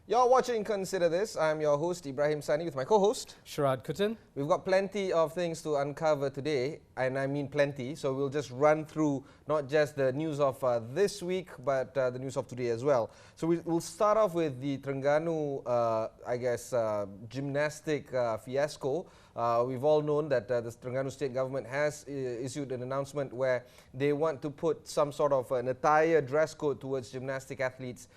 You're watching Consider This. I'm your host, Ibrahim Sani, with my co-host, Sharaad, Kuttan. We've got plenty of things to uncover today, and I mean plenty. So we'll just run through not just the news of this week, but the news of today as well. So we'll start off with the Terengganu, gymnastic fiasco. We've all known that the Terengganu state government has issued an announcement where they want to put some sort of an attire dress code towards gymnastic athletes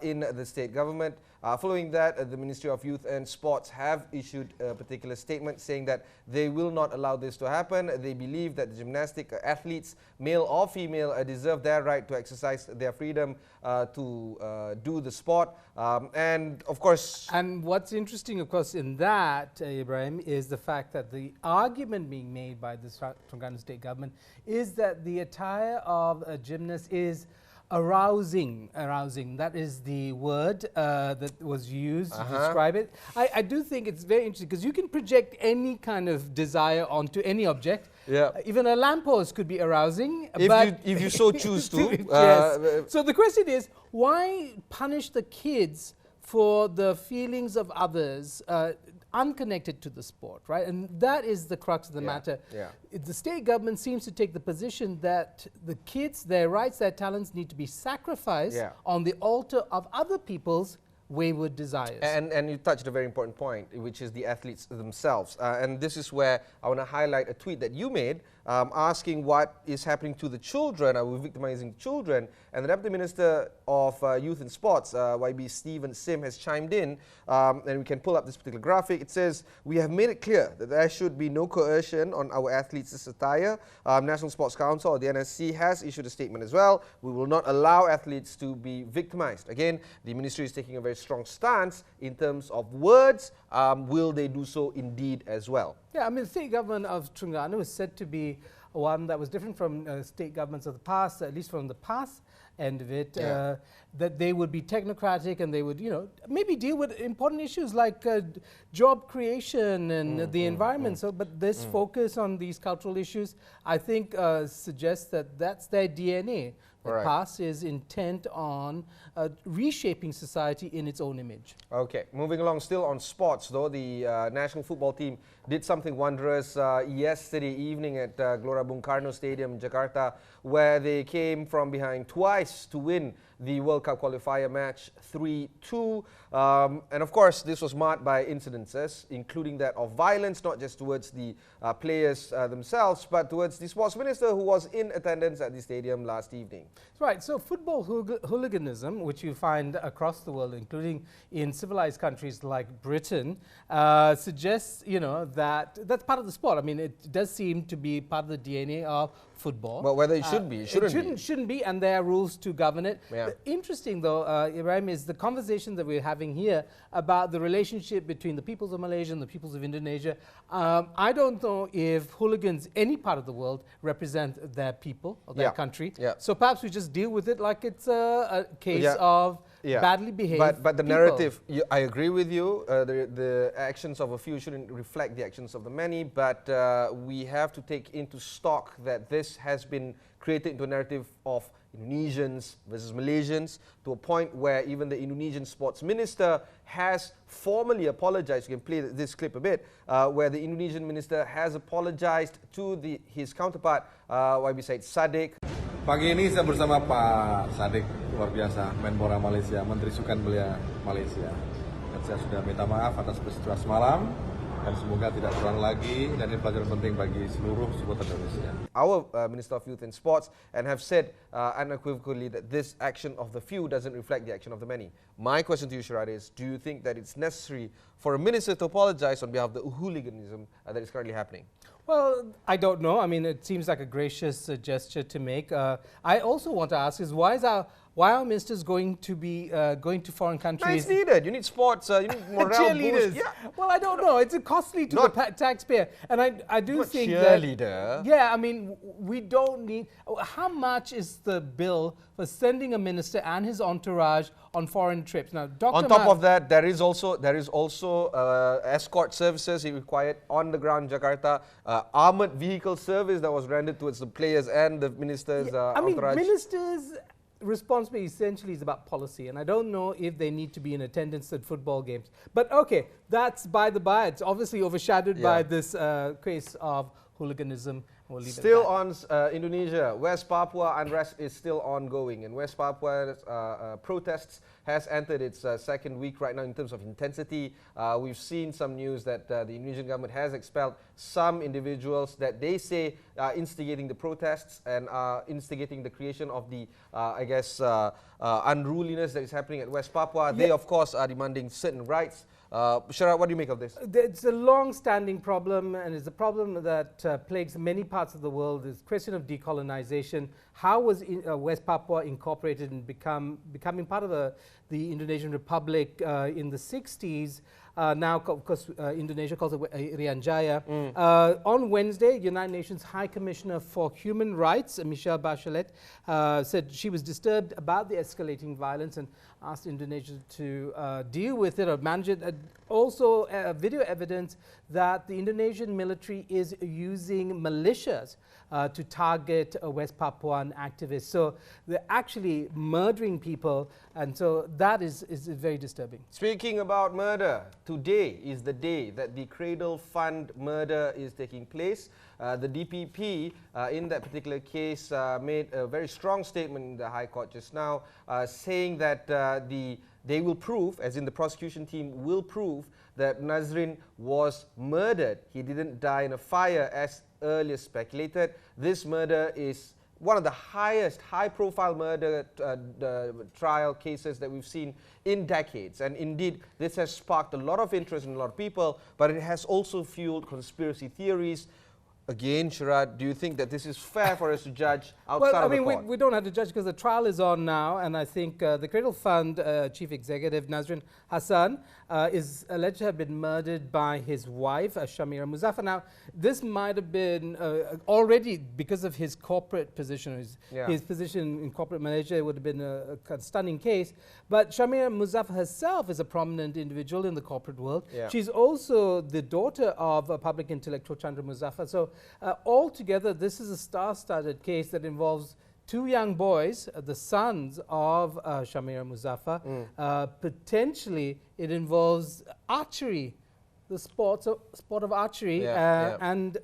in the state government. Following that, the Ministry of Youth and Sports have issued a particular statement saying that they will not allow this to happen. They believe that the gymnastic athletes, male or female, deserve their right to exercise their freedom to do the sport. And of course... And what's interesting, of course, in that, Ibrahim, is the fact that the argument being made by the Terengganu state government is that the attire of a gymnast is arousing. That is the word that was used to describe it. I do think it's very interesting because you can project any kind of desire onto any object. Yeah. Even a lamppost could be arousing. If you so choose to. Yes. So the question is, why punish the kids for the feelings of others unconnected to the sport, right? And that is the crux of the matter. Yeah. The state government seems to take the position that the kids, their rights, their talents need to be sacrificed on the altar of other people's wayward desires. And you touched a very important point, which is the athletes themselves. And this is where I want to highlight a tweet that you made asking what is happening to the children. Are we victimizing children? And the Deputy Minister of Youth and Sports, YB Stephen Sim, has chimed in, and we can pull up this particular graphic. It says, "We have made it clear that there should be no coercion on our athletes' attire. National Sports Council, or the NSC, has issued a statement as well. We will not allow athletes to be victimized." Again, the ministry is taking a very strong stance in terms of words. Will they do so indeed as well? Yeah, I mean, the state government of Terengganu is said to be one that was different from state governments of the past, at least from the past end of it, that they would be technocratic and they would, maybe deal with important issues like job creation and the environment. So, but this focus on these cultural issues, I think, suggests that that's their DNA. The past is intent on reshaping society in its own image. Okay, moving along, still on sports though, the national football team did something wonderous yesterday evening at Gelora Bung Karno Stadium, Jakarta, where they came from behind twice to win the World Cup qualifier match 3-2. And of course, this was marked by incidences, including that of violence, not just towards the players themselves, but towards the sports minister who was in attendance at the stadium last evening. Right, so football hooliganism, which you find across the world, including in civilized countries like Britain, suggests, that that's part of the sport. I mean, it does seem to be part of the DNA of football. But whether it should be, it shouldn't be, and there are rules to govern it. Yeah. Interesting, though, Ibrahim, is the conversation that we're having here about the relationship between the peoples of Malaysia and the peoples of Indonesia. I don't know if hooligans, any part of the world, represent their people or their country. Yeah. So perhaps we just deal with it like it's a case of badly behaved But the people. narrative, I agree with you. The actions of a few shouldn't reflect the actions of the many, but we have to take into stock that this has been created into a narrative of Indonesians versus Malaysians, to a point where even the Indonesian sports minister has formally apologized. You can play this clip a bit, where the Indonesian minister has apologized to his counterpart, YB Said Saddiq. Pagi ini saya bersama Pak Saddiq, luar biasa, Menpora Malaysia, Menteri Sukan Belia Malaysia. Dan saya sudah minta maaf atas peristiwa semalam, dan semoga tidak terulang lagi, dan ini pelajaran penting bagi seluruh supporter Indonesia. Our Minister of Youth and Sports and have said unequivocally that this action of the few doesn't reflect the action of the many. My question to you, Sharaad, is do you think that it's necessary for a minister to apologize on behalf of the hooliganism that is currently happening? Well, I don't know. I mean, it seems like a gracious gesture to make. I also want to ask is why are ministers going to be going to foreign countries? No, it's needed. You need sports. You need morale boost. Yeah. Well, I don't know. It's costly to the taxpayer, and I do think cheerleader. that. Yeah, I mean, we don't need. How much is the bill for sending a minister and his entourage on foreign trips? Now, on top of that, there is also escort services required on the ground in Jakarta, armored vehicle service that was rendered towards the players and the ministers' entourage. I mean, ministers responsibility essentially is about policy, and I don't know if they need to be in attendance at football games. But okay, that's by the by. It's obviously overshadowed by this case of hooliganism. We'll leave Still it on Indonesia, West Papua unrest is still ongoing, and West Papua's protests has entered its second week right now in terms of intensity. We've seen some news that the Indonesian government has expelled some individuals that they say are instigating the protests and are instigating the creation of the, unruliness that is happening at West Papua. They, of course, are demanding certain rights. Sharaad, what do you make of this? It's a long-standing problem, and it's a problem that plagues many parts of the world. It's a question of decolonization. How was West Papua incorporated and becoming part of the Indonesian Republic in the 60s? Now, of course, Indonesia calls it Irian Jaya. On Wednesday, United Nations High Commissioner for Human Rights, Michelle Bachelet, said she was disturbed about the escalating violence and asked Indonesia to deal with it or manage it. Also, video evidence that the Indonesian military is using militias to target West Papuan activists. So they're actually murdering people, and so that is very disturbing. Speaking about murder, today is the day that the Cradle Fund murder is taking place. The DPP, in that particular case, made a very strong statement in the High Court just now, saying that they will prove, as in the prosecution team will prove, that Nazrin was murdered. He didn't die in a fire as earlier speculated. This murder is one of the highest high-profile murder trial cases that we've seen in decades. And indeed, this has sparked a lot of interest in a lot of people, but it has also fueled conspiracy theories. Again, Sharaad, do you think that this is fair for us to judge outside of the court? We don't have to judge because the trial is on now, and I think the Cradle Fund Chief Executive Nazrin Hassan is alleged to have been murdered by his wife, Shamira Muzaffar. Now, this might have been already because of his corporate position, his position in corporate Malaysia. It would have been a stunning case. But Shamira Muzaffar herself is a prominent individual in the corporate world. She's also the daughter of a public intellectual, Chandra Muzaffar. So altogether, this is a star-studded case that involves two young boys, the sons of Shamira Muzaffar. Potentially, it involves archery, the sport of archery, and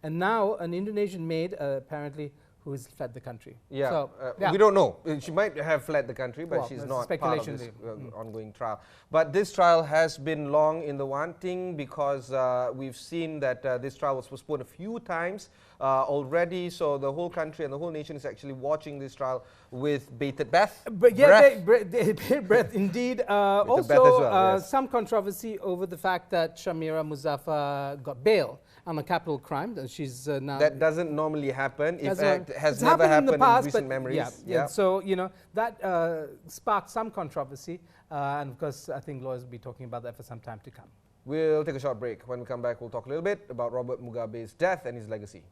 now an Indonesian maid, apparently, who has fled the country. So, we don't know. She might have fled the country, but she's not part of this ongoing trial. But this trial has been long in the wanting because we've seen that this trial was postponed a few times already. So the whole country and the whole nation is actually watching this trial with bated breath. Bated breath indeed. Also, some controversy over the fact that Shamira Muzaffar got bail on a capital crime. She's now... That doesn't normally happen. In fact, has never happened in, the past, recent memories. So, you know, that sparked some controversy. And of course, I think lawyers will be talking about that for some time to come. We'll take a short break. When we come back, we'll talk a little bit about Robert Mugabe's death and his legacy.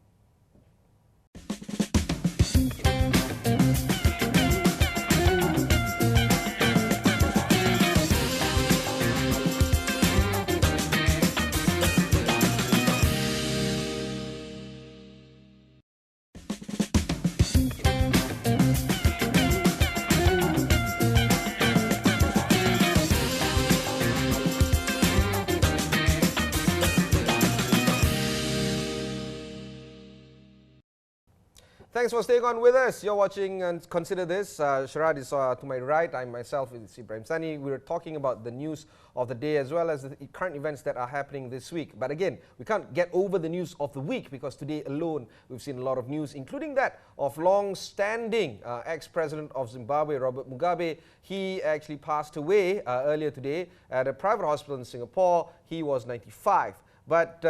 Thanks for staying on with us. You're watching and Consider This. Sharaad is to my right. I myself is Ibrahim Sani. We're talking about the news of the day as well as the current events that are happening this week. But again, we can't get over the news of the week because today alone we've seen a lot of news, including that of long-standing ex-president of Zimbabwe, Robert Mugabe. He actually passed away earlier today at a private hospital in Singapore. He was 95. But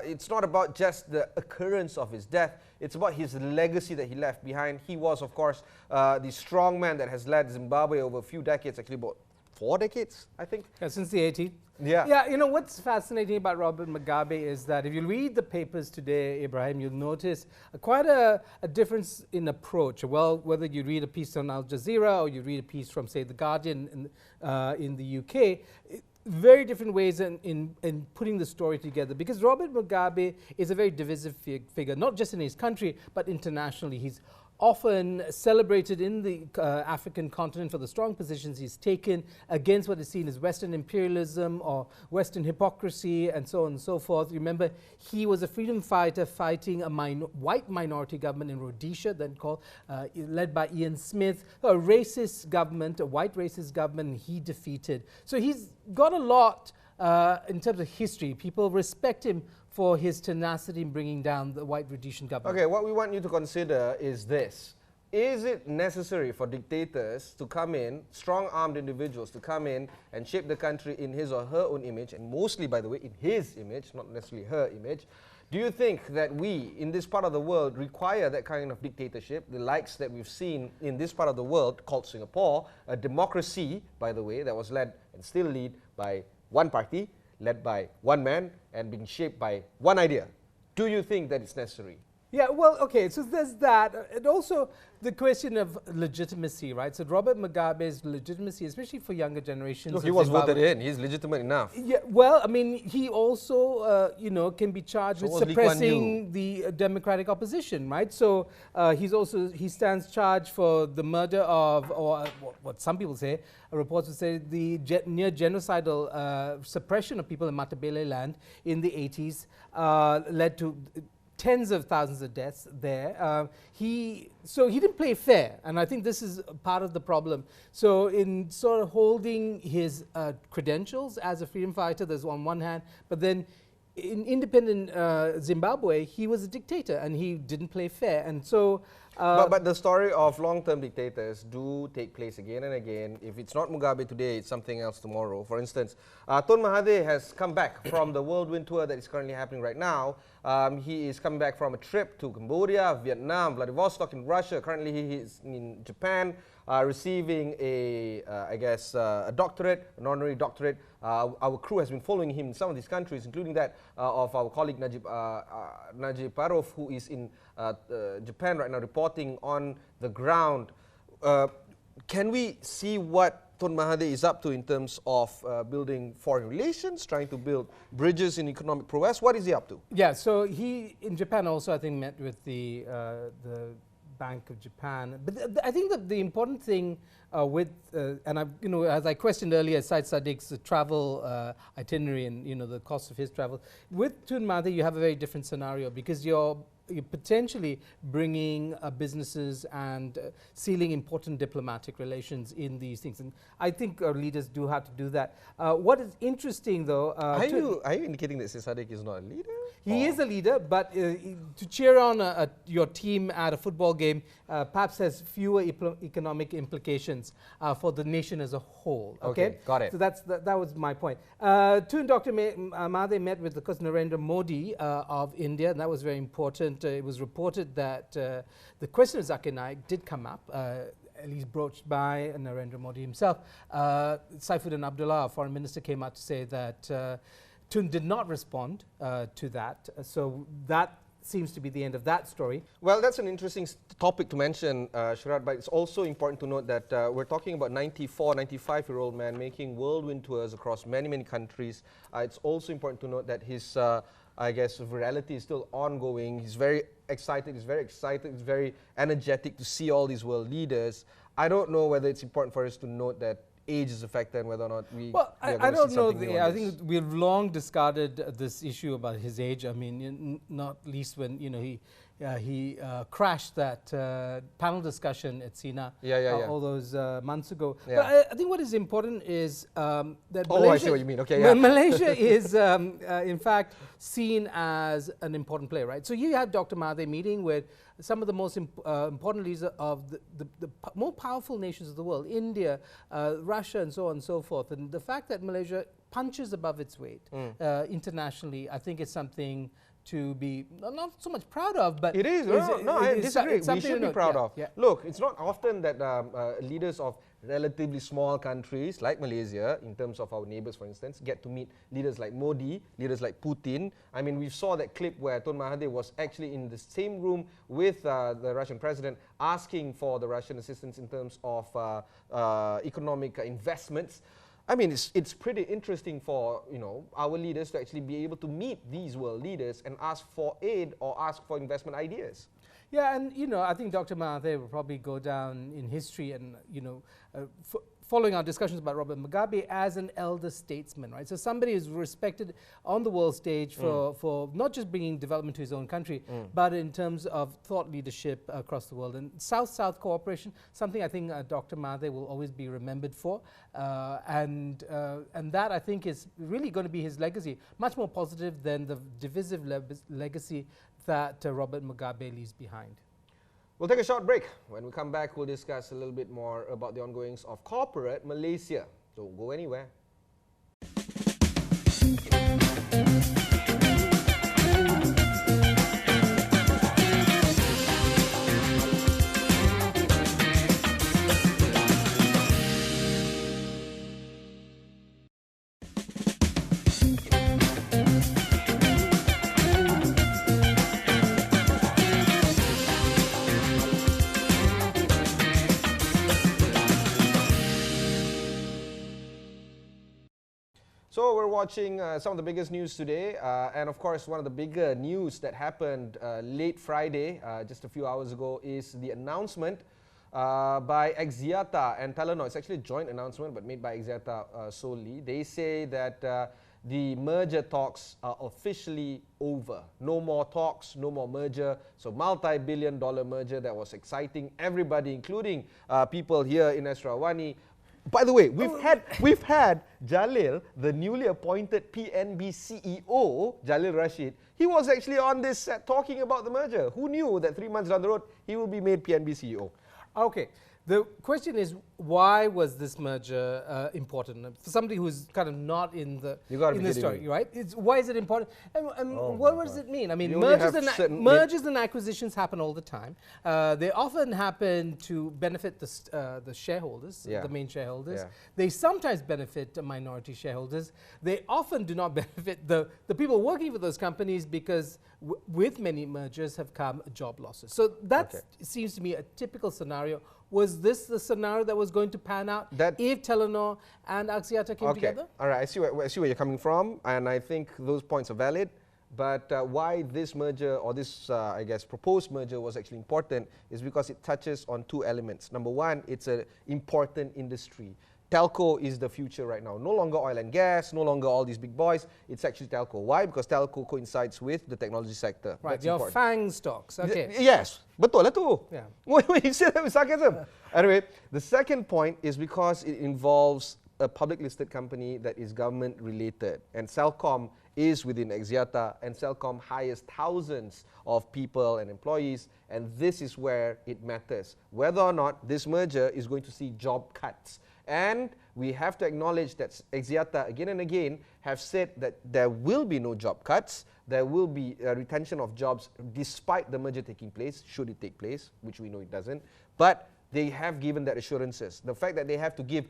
it's not about just the occurrence of his death. It's about his legacy that he left behind. He was, of course, the strong man that has led Zimbabwe over a few decades, actually about 4 decades, I think. Since the 80s. Yeah, you know, what's fascinating about Robert Mugabe is that if you read the papers today, Ibrahim, you'll notice quite a difference in approach. Well, whether you read a piece on Al Jazeera or you read a piece from, say, The Guardian in the UK, very different ways in putting the story together, because Robert Mugabe is a very divisive figure, not just in his country, but internationally. He's often celebrated in the African continent for the strong positions he's taken against what is seen as Western imperialism or Western hypocrisy and so on and so forth. Remember, he was a freedom fighter fighting a white minority government in Rhodesia, then called, led by Ian Smith, a racist government, a white racist government, and he defeated. So he's got a lot in terms of history. People respect him for his tenacity in bringing down the white Rhodesian government. Okay, what we want you to consider is this. Is it necessary for dictators to come in, strong-armed individuals to come in and shape the country in his or her own image, and mostly, by the way, in his image, not necessarily her image? Do you think that we, in this part of the world, require that kind of dictatorship, the likes that we've seen in this part of the world called Singapore, a democracy, by the way, that was led and still led by one party, led by one man, and being shaped by one idea? Do you think that it's necessary? Yeah, well, okay, so there's that. And also the question of legitimacy, right? So Robert Mugabe's legitimacy, especially for younger generations. Look, he was voted in. He's legitimate enough. Yeah, well, I mean, he also, you know, can be charged with suppressing the democratic opposition, right? So he stands charged for the murder of, or what some people say, reports would say, the near genocidal suppression of people in Matabele land in the 80s led to tens of thousands of deaths there. So he didn't play fair, and I think this is part of the problem. So in sort of holding his credentials as a freedom fighter, there's on one hand, but then in independent Zimbabwe, he was a dictator and he didn't play fair. And so but the story of long-term dictators do take place again and again. If it's not Mugabe today, it's something else tomorrow. For instance, Tun Mahathir has come back from the whirlwind tour that is currently happening right now. He is coming back from a trip to Cambodia, Vietnam, Vladivostok in Russia. Currently he is in Japan, receiving a doctorate, an honorary doctorate. Our crew has been following him in some of these countries, including that of our colleague Najib Arif, who is in Japan right now, reporting on the ground. Can we see what Tun Mahathir is up to in terms of building foreign relations, trying to build bridges in economic progress? What is he up to? Yeah, so he, in Japan also, I think, met with the Bank of Japan. But I think that the important thing and I've, you know, as I questioned earlier, Syed Sadiq's travel itinerary and, you know, the cost of his travel, with Tun Mahathir, you have a very different scenario because you're potentially bringing businesses and sealing important diplomatic relations in these things. And I think our leaders do have to do that. What is interesting, though... Are you indicating that Sadiq is not a leader? He is a leader, but to cheer on your team at a football game perhaps has fewer economic implications for the nation as a whole. Okay, got it. So that was my point. Tun Dr. Mahathir met with, of course, Narendra Modi of India, and that was very important. It was reported that the question of Zakir Naik did come up, at least broached by Narendra Modi himself. Saifuddin Abdullah, our foreign minister, came out to say that Tun did not respond to that. So that seems to be the end of that story. Well, that's an interesting topic to mention, Sharaad, but it's also important to note that we're talking about 94, 95-year-old man making whirlwind tours across many, many countries. It's also important to note that his I guess virality is still ongoing. He's very excited, he's very energetic to see all these world leaders. I don't know whether it's important for us to note that age is a factor and whether or not we I don't know. I think we've long discarded this issue about his age. I mean, not least when, you know, he crashed that panel discussion at Sina all those months ago. But I think what is important is that Malaysia, I see what you mean. Okay, Malaysia is in fact seen as an important player, right? So you have Dr. Mahathir meeting with some of the most important leaders of the more powerful nations of the world, India, Russia, and so on and so forth. And the fact that Malaysia punches above its weight internationally, I think is something to be not so much proud of, but it is. I disagree. We should be proud of. Look, it's not often that leaders of relatively small countries like Malaysia, in terms of our neighbors, for instance, get to meet leaders like Modi, leaders like Putin. I mean, we saw that clip where Tun Mahathir was actually in the same room with the Russian president, asking for the Russian assistance in terms of economic investments. I mean, it's pretty interesting for, you know, our leaders to actually be able to meet these world leaders and ask for aid or ask for investment ideas. Yeah, and I think Dr. Mahathir will probably go down in history, and following our discussions about Robert Mugabe, as an elder statesman, right? So somebody who's respected on the world stage for not just bringing development to his own country, but in terms of thought leadership across the world. And South-South cooperation, something I think Dr. Mahathir will always be remembered for, and that I think is really going to be his legacy, much more positive than the divisive legacy that Robert Mugabe leaves behind. We'll take a short break. When we come back, we'll discuss a little bit more about the ongoings of corporate Malaysia. Don't go anywhere. So we're watching some of the biggest news today, and of course one of the bigger news that happened late Friday, just a few hours ago, is the announcement by Axiata and Telenor. It's actually a joint announcement but made by Axiata solely. They say that the merger talks are officially over. No more talks, no more merger. So multi-billion-dollar merger that was exciting everybody, including people here in Astro AWANI. By the way, we've had Jalil, the newly appointed PNB CEO, Jalil Rashid. He was actually on this set talking about the merger. Who knew that 3 months down the road he will be made PNB CEO? Okay. The question is, why was this merger important? For somebody who's kind of not in the story, right? Why is it important? And what does it mean? I mean, mergers and acquisitions happen all the time. They often happen to benefit the shareholders, the main shareholders. Yeah. They sometimes benefit minority shareholders. They often do not benefit the people working for those companies, because with many mergers have come job losses. So that seems to me a typical scenario. Was this the scenario that was going to pan out if Telenor and Axiata came together? All right, I see where you're coming from, and I think those points are valid. But why this merger, or this, I guess, proposed merger was actually important is because it touches on two elements. Number one, it's an important industry. Telco is the future right now. No longer oil and gas, no longer all these big boys. It's actually telco. Why? Because telco coincides with the technology sector. Right, your FANG stocks. Okay. Yes, betul lah tu. Yeah. Wait, you said that with sarcasm. Anyway, the second point is because it involves a public listed company that is government related, and Celcom is within Axiata, and Celcom hires thousands of people and employees, and this is where it matters, whether or not this merger is going to see job cuts. And we have to acknowledge that Axiata again and again have said that there will be no job cuts, there will be a retention of jobs despite the merger taking place, should it take place, which we know it doesn't. But they have given that assurances. The fact that they have to give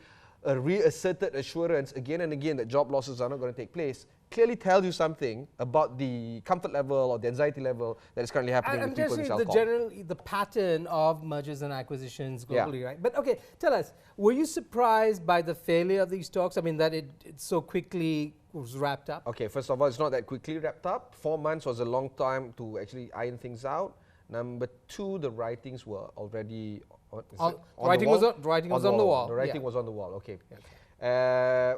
a reasserted assurance again and again that job losses are not going to take place clearly tells you something about the comfort level or the anxiety level that is currently happening with people in Celcom. The pattern of mergers and acquisitions globally, right? But okay, tell us, were you surprised by the failure of these talks? I mean, that it so quickly was wrapped up? Okay, first of all, it's not that quickly wrapped up. 4 months was a long time to actually iron things out. Number two, the writings were already writing was on the wall. The writing was on the wall, okay.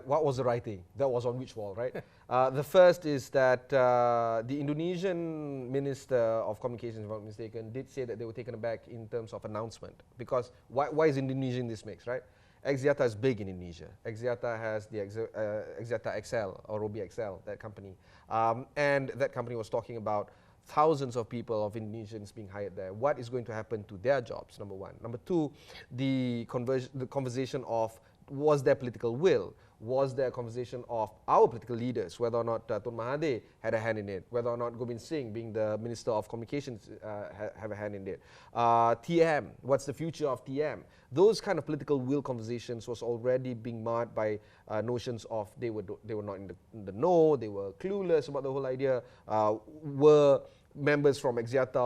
What was the writing? That was on which wall, right? The first is that the Indonesian Minister of Communications, if I'm not mistaken, did say that they were taken aback in terms of announcement. Because why is Indonesia in this mix, right? Axiata is big in Indonesia. Axiata has the Axiata XL or Robi XL, that company. And that company was talking about thousands of people, of Indonesians being hired there. What is going to happen to their jobs, number one. Number two, the conversation of, was there political will? Was there a conversation of our political leaders, whether or not Tun Mahathir had a hand in it, whether or not Gobind Singh, being the Minister of Communications, have a hand in it? TM, what's the future of TM? Those kind of political will conversations was already being marred by notions of they were not in the know, they were clueless about the whole idea, were members from Axiata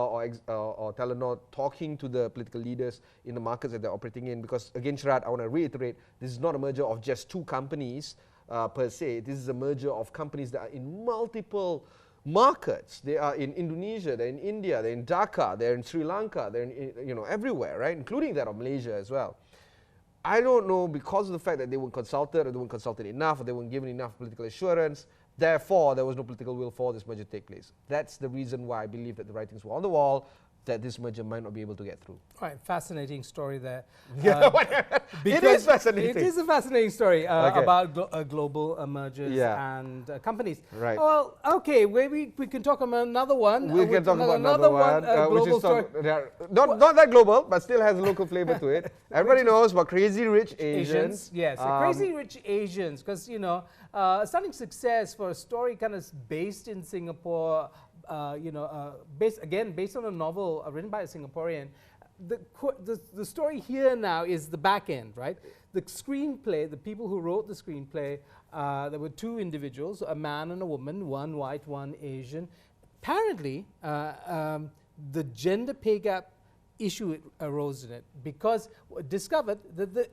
or Telenor talking to the political leaders in the markets that they're operating in. Because again, Sharaad, I want to reiterate, this is not a merger of just two companies per se. This is a merger of companies that are in multiple markets. They are in Indonesia, they're in India, they're in Dhaka, they're in Sri Lanka, they're in, everywhere, right? Including that of Malaysia as well. I don't know, because of the fact that they weren't consulted, or they weren't consulted enough, or they weren't given enough political assurance, therefore there was no political will for this merger to take place. That's the reason why I believe that the writings were on the wall, that this merger might not be able to get through. All right, fascinating story there. It is fascinating. It is a fascinating story Okay. about global mergers and companies. Right. Well, okay, maybe we can talk about another one. We can talk about another one, which global is story. not that global, but still has a local flavor to it. Everybody knows about Crazy Rich Asians. Yes, Crazy Rich Asians, because, stunning success for a story kind of based in Singapore, based on a novel written by a Singaporean. The story here now is the back end, right? The screenplay, the people who wrote the screenplay, there were two individuals, a man and a woman, one white, one Asian. Apparently, the gender pay gap issue arose in it because discovered that the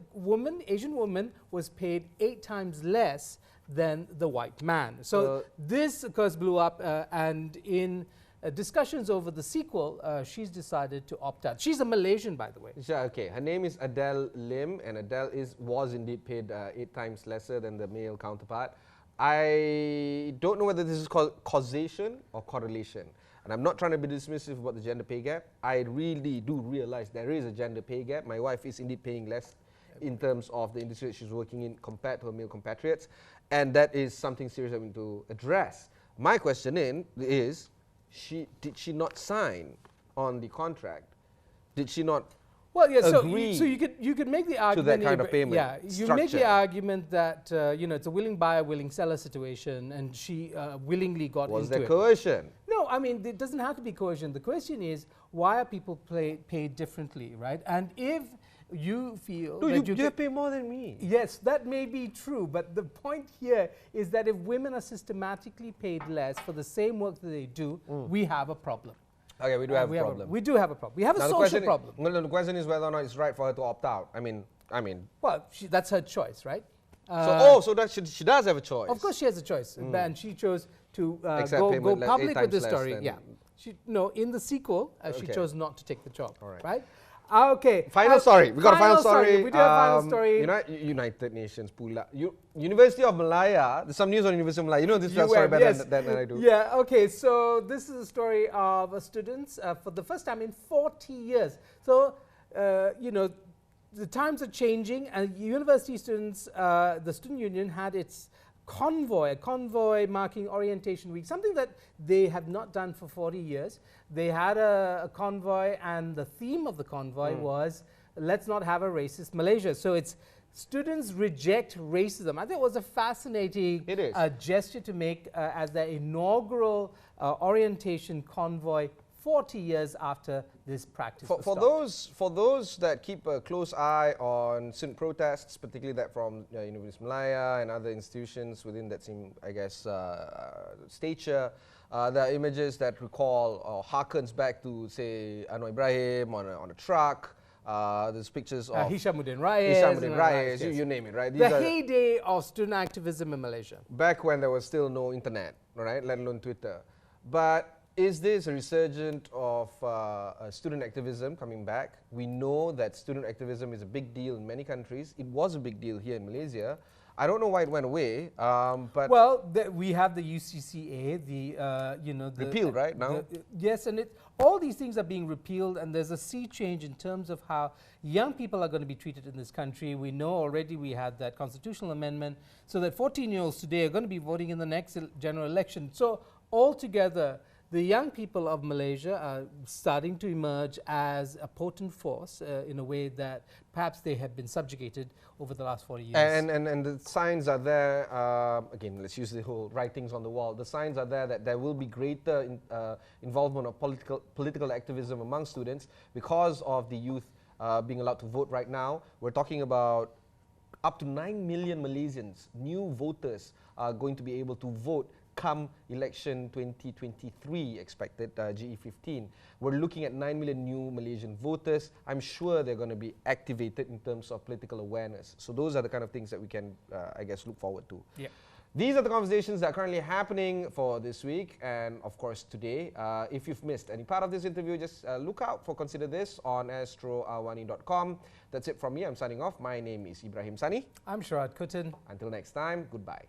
Asian woman was paid 8 times less than the white man. So this, of course, blew up, and in discussions over the sequel, she's decided to opt out. She's a Malaysian, by the way. Yeah, okay. Her name is Adele Lim, and Adele was indeed paid 8 times lesser than the male counterpart. I don't know whether this is called causation or correlation. And I'm not trying to be dismissive about the gender pay gap. I really do realize there is a gender pay gap. My wife is indeed paying less in terms of the industry that she's working in compared to her male compatriots. And that is something serious I need to address. My question is, did she not sign on the contract? Did she not agree so you could make the argument to that kind of payment you make the argument that it's a willing buyer, willing seller situation, and she willingly got into it. Was there coercion? No, I mean, it doesn't have to be coercion. The question is, why are people paid differently, right? And if you feel that you pay more than me. Yes, that may be true, but the point here is that if women are systematically paid less for the same work that they do, we have a problem. Okay, we do have a problem. We do have a problem. We have now a social problem. The question is whether or not it's right for her to opt out. I mean. Well, that's her choice, right? So that she does have a choice. Of course, she has a choice, and she chose to go like public with this story. In the sequel, she chose not to take the job. All right. Right? Okay. Final story. We got a final story. We do have a final story. United Nations Pula. University of Malaya. There's some news on University of Malaya. You know this story better than I do. Yeah. Okay. So this is a story of students for the first time in 40 years. So the times are changing, and university students, the student union had its a convoy marking orientation week, something that they have not done for 40 years. They had a convoy, and the theme of the convoy was, let's not have a racist Malaysia. So it's students reject racism. I think it was a fascinating gesture to make as their inaugural orientation convoy 40 years after this practice was stopped. For those that keep a close eye on student protests, particularly that from University of Malaya and other institutions within that same, I guess, stature, there are images that recall or harkens back to, say, Ibrahim on a truck. There's pictures of Hishamuddin Rayes, you name it, right? The heyday of student activism in Malaysia. Back when there was still no internet, right, let alone Twitter. But is this a resurgence of student activism coming back? We know that student activism is a big deal in many countries. It was a big deal here in Malaysia. I don't know why it went away, but we have the UCCA, the repealed right now. Yes, and all these things are being repealed, and there's a sea change in terms of how young people are going to be treated in this country. We know already we had that constitutional amendment, so that 14-year-olds today are going to be voting in the next general election. So altogether, the young people of Malaysia are starting to emerge as a potent force in a way that perhaps they have been subjugated over the last 40 years. And the signs are there, again, let's use the whole writings on the wall. The signs are there that there will be greater involvement of political activism among students because of the youth being allowed to vote right now. We're talking about up to 9 million Malaysians, new voters, are going to be able to vote come election 2023 expected, GE15. We're looking at 9 million new Malaysian voters. I'm sure they're going to be activated in terms of political awareness. So those are the kind of things that we can, I guess, look forward to. Yeah. These are the conversations that are currently happening for this week and, of course, today. If you've missed any part of this interview, just look out for Consider This on astroawani.com. That's it from me. I'm signing off. My name is Ibrahim Sani. I'm Sharaad Kuttan. Until next time, goodbye.